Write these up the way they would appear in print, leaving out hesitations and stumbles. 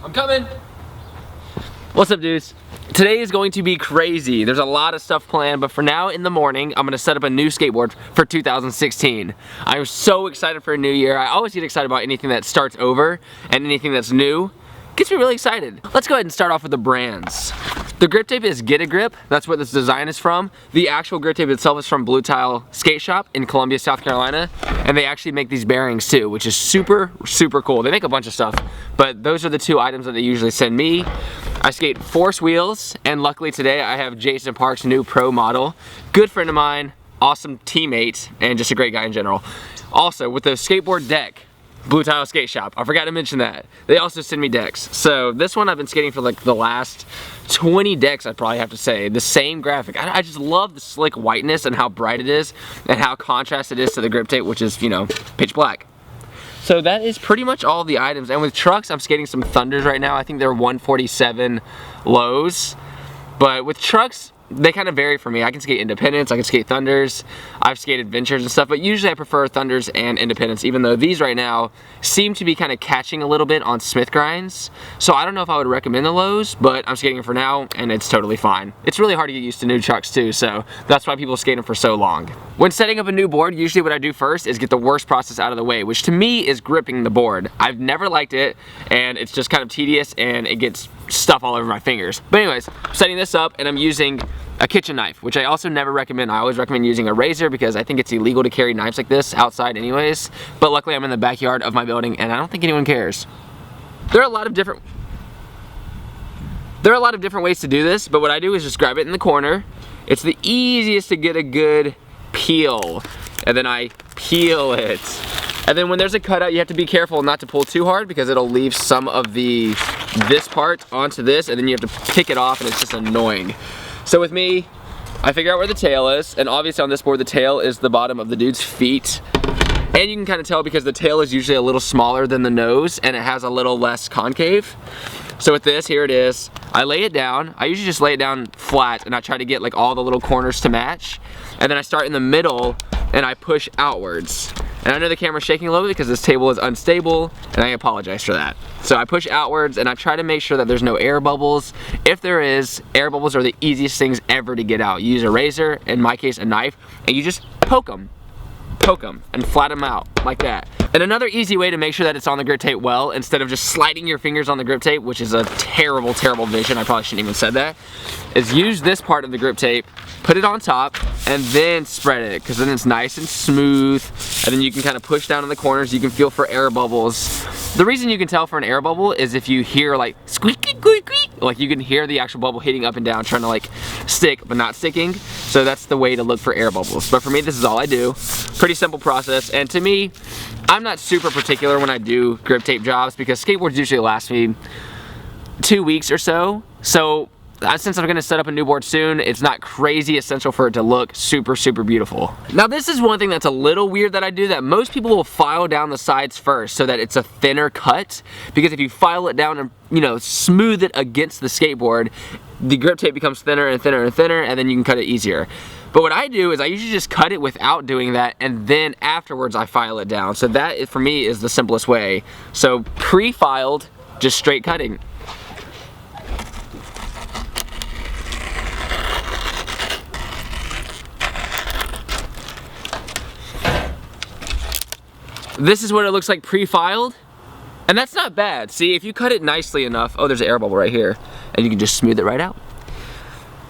I'm coming. What's up, dudes? Today is going to be crazy. There's a lot of stuff planned, but for now in the morning, I'm gonna set up a new skateboard for 2016. I'm so excited for a new year. I always get excited about anything that starts over and anything that's new. Gets me really excited. Let's go ahead and start off with the brands. The grip tape is Get a Grip. That's what this design is from. The actual grip tape itself is from Blue Tile Skate Shop in Columbia, South Carolina. And they actually make these bearings too, which is super, super cool. They make a bunch of stuff, but those are the two items that they usually send me. I skate Force wheels, and luckily today I have Jason Park's new pro model. Good friend of mine, awesome teammate, and just a great guy in general. Also, with the skateboard deck, Blue Tile Skate Shop. I forgot to mention that. They also send me decks. So this one I've been skating for like the last 20 decks, I'd probably have to say. The same graphic. I just love the slick whiteness and how bright it is and how contrast it is to the grip tape, which is, you know, pitch black. So that is pretty much all the items. And with trucks, I'm skating some Thunders right now. I think they're 147 lows. But with trucks, they kind of vary for me. I can skate Independence, I can skate Thunders, I've skated Ventures and stuff, but usually I prefer Thunders and Independence, even though these right now seem to be kind of catching a little bit on Smith grinds. So I don't know if I would recommend the lows, but I'm skating it for now and it's totally fine. It's really hard to get used to new trucks too, so that's why people skate them for so long. When setting up a new board, usually what I do first is get the worst process out of the way, which to me is gripping the board. I've never liked it, and it's just kind of tedious and it gets stuff all over my fingers. But anyways, I'm setting this up and I'm using a kitchen knife, which I also never recommend. I always recommend using a razor because I think it's illegal to carry knives like this outside anyways. But luckily I'm in the backyard of my building and I don't think anyone cares. There are a lot of different ways to do this, but what I do is just grab it in the corner. It's the easiest to get a good peel, and then I peel it. And then when there's a cutout, you have to be careful not to pull too hard because it'll leave some of this part onto this, and then you have to pick it off and it's just annoying. So with me, I figure out where the tail is, and obviously on this board the tail is the bottom of the dude's feet. And you can kind of tell because the tail is usually a little smaller than the nose and it has a little less concave. So with this, here it is. I lay it down. I usually just lay it down flat and I try to get like all the little corners to match. And then I start in the middle and I push outwards. And I know the camera's shaking a little bit because this table is unstable, and I apologize for that. So I push outwards and I try to make sure that there's no air bubbles. If there is, air bubbles are the easiest things ever to get out. You use a razor, in my case a knife, and you just poke them and flat them out like that. And another easy way to make sure that it's on the grip tape well, instead of just sliding your fingers on the grip tape, which is a terrible, terrible vision, I probably shouldn't even said that, is use this part of the grip tape, put it on top, and then spread it, because then it's nice and smooth, and then you can kind of push down in the corners, you can feel for air bubbles. The reason you can tell for an air bubble is if you hear like squeak, squeak, squeak, like you can hear the actual bubble hitting up and down, trying to like stick, but not sticking. So that's the way to look for air bubbles. But for me, this is all I do. Pretty simple process, and to me, I'm not super particular when I do grip tape jobs because skateboards usually last me 2 weeks or so. So since I'm gonna set up a new board soon, it's not crazy essential for it to look super, super beautiful. Now this is one thing that's a little weird that I do, that most people will file down the sides first so that it's a thinner cut, because if you file it down and, you know, smooth it against the skateboard, the grip tape becomes thinner and thinner and thinner, and then you can cut it easier. But what I do is I usually just cut it without doing that, and then afterwards I file it down. So that, for me, is the simplest way. So pre-filed, just straight cutting. This is what it looks like pre-filed, and that's not bad. See, if you cut it nicely enough, oh, there's an air bubble right here, and you can just smooth it right out.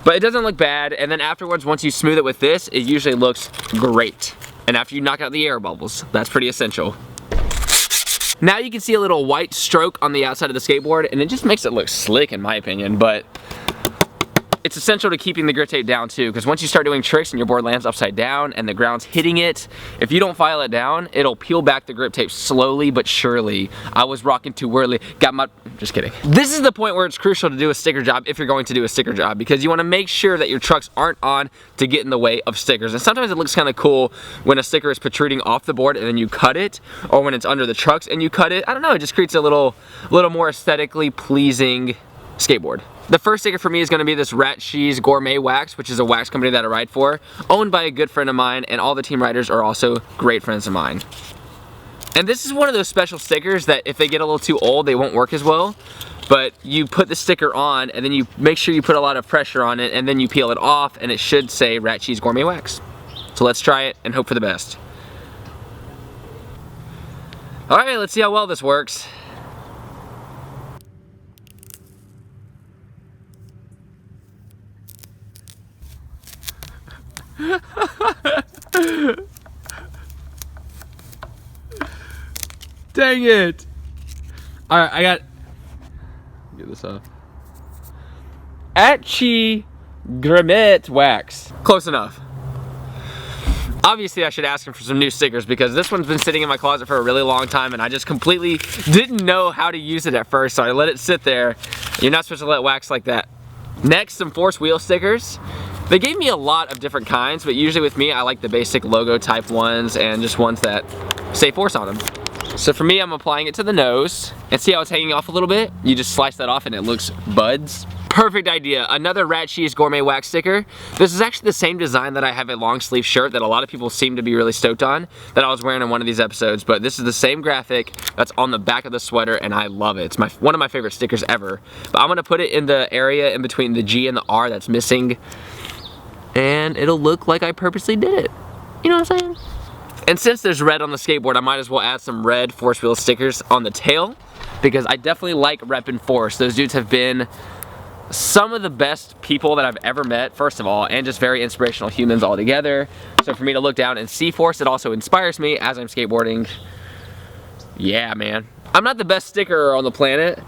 But it doesn't look bad, and then afterwards, once you smooth it with this, it usually looks great. And after you knock out the air bubbles, that's pretty essential. Now you can see a little white stroke on the outside of the skateboard, and it just makes it look slick in my opinion, but it's essential to keeping the grip tape down too, because once you start doing tricks and your board lands upside down and the ground's hitting it, if you don't file it down, it'll peel back the grip tape slowly but surely. I was rocking too whirly, just kidding. This is the point where it's crucial to do a sticker job if you're going to do a sticker job, because you want to make sure that your trucks aren't on to get in the way of stickers. And sometimes it looks kind of cool when a sticker is protruding off the board and then you cut it, or when it's under the trucks and you cut it. I don't know, it just creates a little more aesthetically pleasing skateboard. The first sticker for me is going to be this Rat Cheese Gourmet Wax, which is a wax company that I ride for, owned by a good friend of mine, and all the team riders are also great friends of mine. And this is one of those special stickers that if they get a little too old, they won't work as well. but you put the sticker on and then you make sure you put a lot of pressure on it and then you peel it off and it should say Rat Cheese Gourmet Wax. So let's try it and hope for the best. Alright, let's see how well this works. Dang it! Alright, I got... Get this off. Rat Cheese Gourmet Wax. Close enough. Obviously I should ask him for some new stickers because this one's been sitting in my closet for a really long time and I just completely didn't know how to use it at first, so I let it sit there. You're not supposed to let wax like that. Next, some Force Wheel stickers. They gave me a lot of different kinds, but usually with me I like the basic logo type ones and just ones that say Force on them. So for me, I'm applying it to the nose, and see how it's hanging off a little bit? You just slice that off and it looks buds. Perfect idea. Another Rat Cheese Gourmet Wax sticker. This is actually the same design that I have a long sleeve shirt that a lot of people seem to be really stoked on that I was wearing in one of these episodes, but this is the same graphic that's on the back of the sweater and I love it. It's one of my favorite stickers ever. But I'm gonna put it in the area in between the G and the R that's missing and it'll look like I purposely did it. You know what I'm saying? And since there's red on the skateboard, I might as well add some red Force Wheel stickers on the tail because I definitely like repping Force. Those dudes have been some of the best people that I've ever met, first of all, and just very inspirational humans altogether. So for me to look down and see Force, it also inspires me as I'm skateboarding. Yeah, man. I'm not the best stickerer on the planet,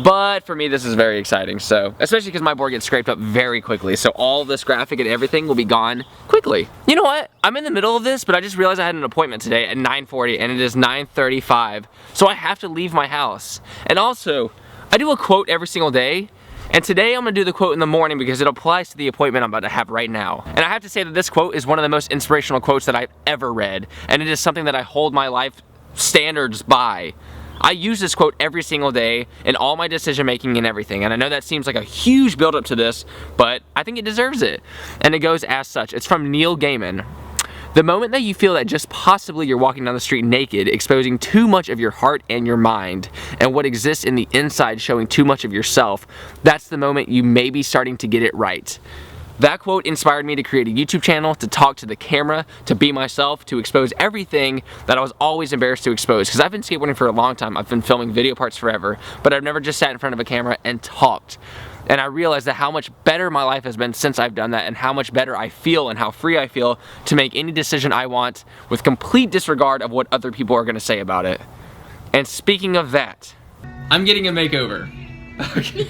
but for me this is very exciting, so especially because my board gets scraped up very quickly, so all this graphic and everything will be gone quickly. You know what? I'm in the middle of this, but I just realized I had an appointment today at 9:40 and it is 9:35, so I have to leave my house. And also, I do a quote every single day, and today I'm gonna do the quote in the morning because it applies to the appointment I'm about to have right now. And I have to say that this quote is one of the most inspirational quotes that I've ever read, and it is something that I hold my life standards by. I use this quote every single day in all my decision making and everything, and I know that seems like a huge build up to this, but I think it deserves it. And it goes as such. It's from Neil Gaiman. The moment that you feel that just possibly you're walking down the street naked, exposing too much of your heart and your mind, and what exists in the inside showing too much of yourself, that's the moment you may be starting to get it right. That quote inspired me to create a YouTube channel, to talk to the camera, to be myself, to expose everything that I was always embarrassed to expose. Because I've been skateboarding for a long time, I've been filming video parts forever, but I've never just sat in front of a camera and talked. And I realized that how much better my life has been since I've done that, and how much better I feel and how free I feel to make any decision I want with complete disregard of what other people are going to say about it. And speaking of that, I'm getting a makeover. Okay.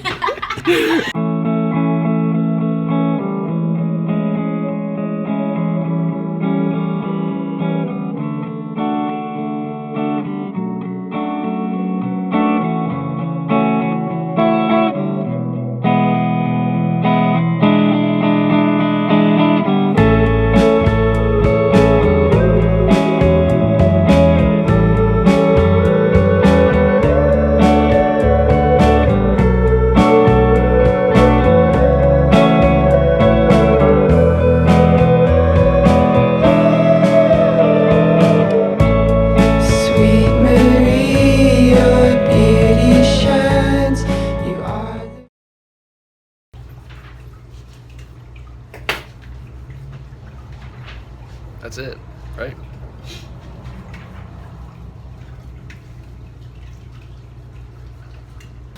That's it, right?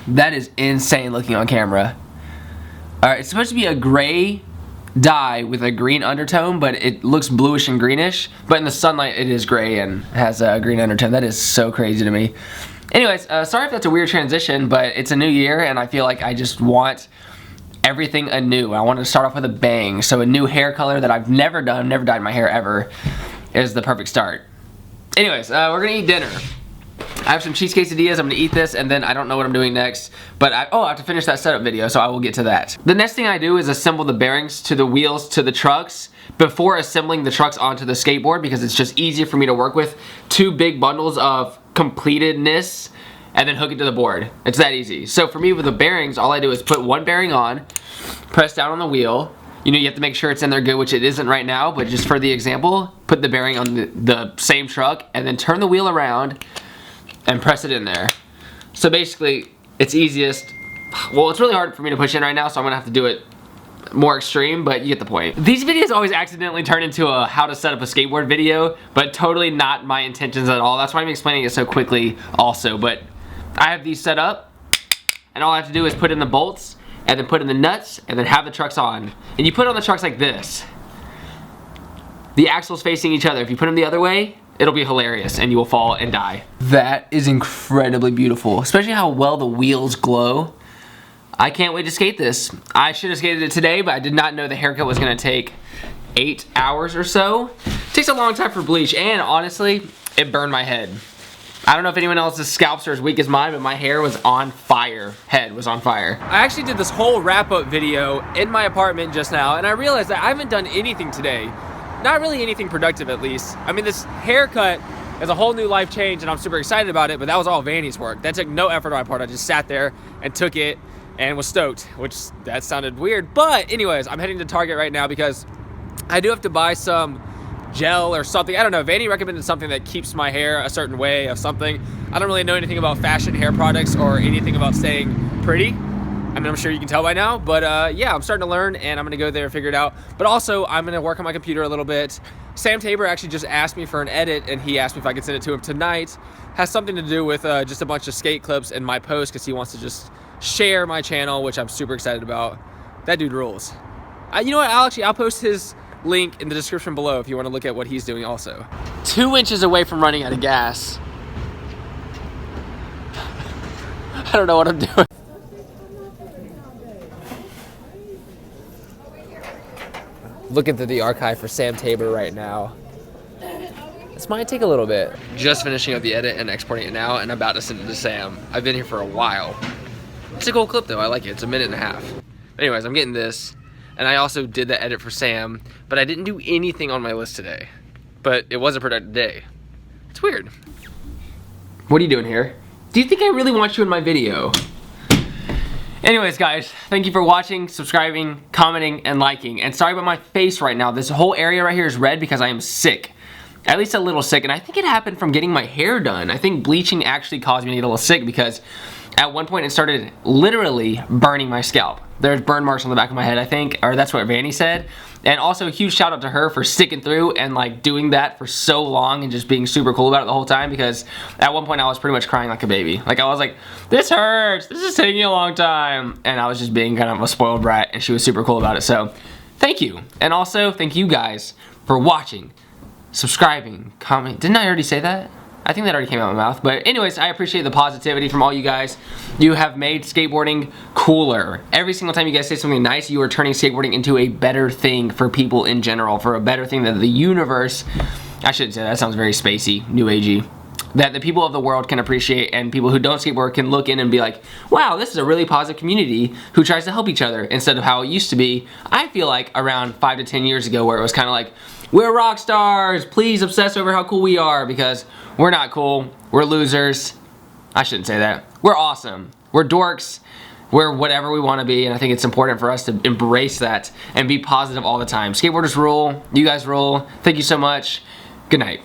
That is insane looking on camera. Alright, it's supposed to be a gray dye with a green undertone, but it looks bluish and greenish. But in the sunlight, it is gray and has a green undertone. That is so crazy to me. Anyways, sorry if that's a weird transition, but it's a new year and I feel like I just want everything anew. I wanted to start off with a bang. So a new hair color that I've never done, never dyed my hair ever, is the perfect start. Anyways, we're gonna eat dinner. I have some cheese quesadillas, I'm gonna eat this, and then I don't know what I'm doing next, but I have to finish that setup video, so I will get to that. The next thing I do is assemble the bearings to the wheels to the trucks before assembling the trucks onto the skateboard, because it's just easier for me to work with two big bundles of completedness and then hook it to the board. It's that easy. So for me with the bearings, all I do is put one bearing on, press down on the wheel. You know, you have to make sure it's in there good, which it isn't right now, but just for the example, put the bearing on the same truck and then turn the wheel around and press it in there. So basically, it's easiest, well, it's really hard for me to push in right now, so I'm gonna have to do it more extreme, but you get the point. These videos always accidentally turn into a how to set up a skateboard video, but totally not my intentions at all. That's why I'm explaining it so quickly also. But I have these set up, and all I have to do is put in the bolts, and then put in the nuts, and then have the trucks on. And you put on the trucks like this. The axles facing each other. If you put them the other way, it'll be hilarious, and you will fall and die. That is incredibly beautiful, especially how well the wheels glow. I can't wait to skate this. I should have skated it today, but I did not know the haircut was gonna take 8 hours or so. It takes a long time for bleach, and honestly, it burned my head. I don't know if anyone else's scalps are as weak as mine, but my hair was on fire. Head was on fire. I actually did this whole wrap-up video in my apartment just now, and I realized that I haven't done anything today. Not really anything productive, at least. I mean, this haircut is a whole new life change, and I'm super excited about it, but that was all Vanny's work. That took no effort on my part. I just sat there and took it and was stoked, which that sounded weird. But anyways, I'm heading to Target right now because I do have to buy some gel or something. I don't know. Vanny recommended something that keeps my hair a certain way of something. I don't really know anything about fashion hair products or anything about staying pretty. I mean, I'm sure you can tell by now, but yeah, I'm starting to learn, and I'm gonna go there and figure it out. But also, I'm gonna work on my computer a little bit. Sam Tabor actually just asked me for an edit, and he asked me if I could send it to him tonight. Has something to do with just a bunch of skate clips in my post, because he wants to just share my channel, which I'm super excited about. That dude rules. You know what, I'll post his link in the description below if you want to look at what he's doing also. 2 inches away from running out of gas. I don't know what I'm doing. Looking through the archive for Sam Tabor right now. This might take a little bit. Just finishing up the edit and exporting it now, and I'm about to send it to Sam. I've been here for a while. It's a cool clip though, I like it. It's a minute and a half. Anyways, I'm getting this, and I also did the edit for Sam, but I didn't do anything on my list today. But it was a productive day. It's weird. What are you doing here? Do you think I really want you in my video? Anyways, guys, thank you for watching, subscribing, commenting, and liking. And sorry about my face right now. This whole area right here is red because I am sick. At least a little sick, and I think it happened from getting my hair done. I think bleaching actually caused me to get a little sick because at one point it started literally burning my scalp. There's burn marks on the back of my head, I think, or that's what Vanny said. And also a huge shout out to her for sticking through and like doing that for so long and just being super cool about it the whole time, because at one point I was pretty much crying like a baby. Like I was like, this hurts, this is taking a long time. And I was just being kind of a spoiled brat, and she was super cool about it. So thank you. And also thank you guys for watching, subscribing, comment. Didn't I already say that? I think that already came out of my mouth. But anyways, I appreciate the positivity from all you guys. You have made skateboarding cooler. Every single time you guys say something nice, you are turning skateboarding into a better thing for people in general, for a better thing that the universe, I shouldn't say that sounds very spacey, new agey, that the people of the world can appreciate, and people who don't skateboard can look in and be like, wow, this is a really positive community who tries to help each other, instead of how it used to be, I feel like around 5 to 10 years ago, where it was kind of like, we're rock stars, please obsess over how cool we are, because we're not cool, we're losers. I shouldn't say that. We're awesome, we're dorks, we're whatever we want to be, and I think it's important for us to embrace that and be positive all the time. Skateboarders rule, you guys rule, thank you so much, good night.